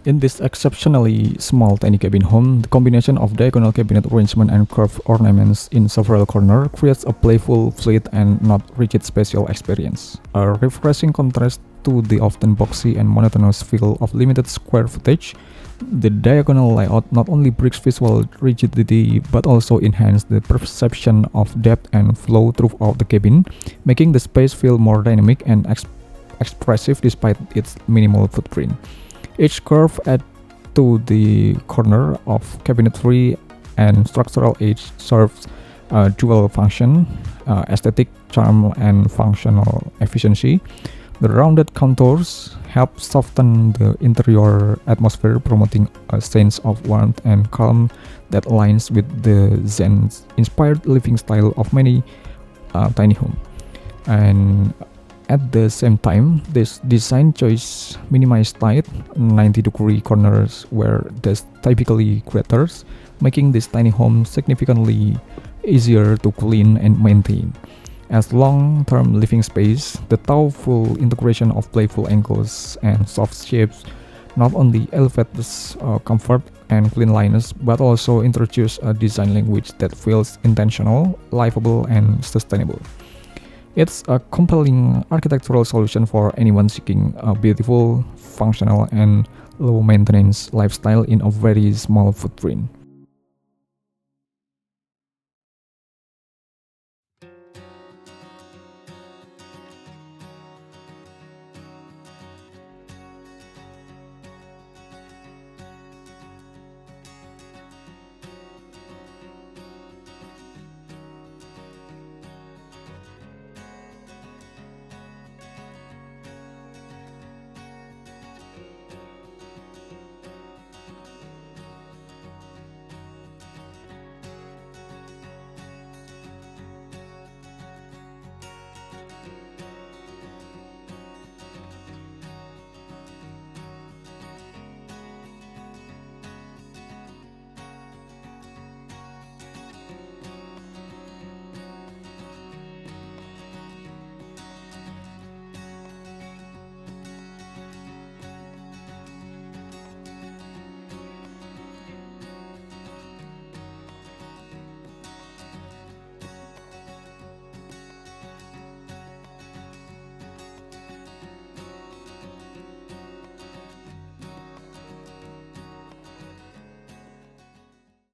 In this exceptionally small tiny cabin home, the combination of diagonal cabinet arrangement and curved ornaments in several corners creates a playful, fluid, and not rigid spatial experience. A refreshing contrast to the often boxy and monotonous feel of limited square footage, the diagonal layout not only breaks visual rigidity but also enhances the perception of depth and flow throughout the cabin, making the space feel more dynamic and expressive despite its minimal footprint. Each curve adds to the corner of cabinetry and structural edge serves a dual function, aesthetic charm and functional efficiency. The rounded contours help soften the interior atmosphere, promoting a sense of warmth and calm that aligns with the Zen-inspired living style of many tiny homes. And at the same time, this design choice minimizes tight 90-degree corners where there's typically craters, making this tiny home significantly easier to clean and maintain. As long-term living space, the thoughtful integration of playful angles and soft shapes not only elevates comfort and cleanliness, but also introduces a design language that feels intentional, livable, and sustainable. It's a compelling architectural solution for anyone seeking a beautiful, functional, and low-maintenance lifestyle in a very small footprint.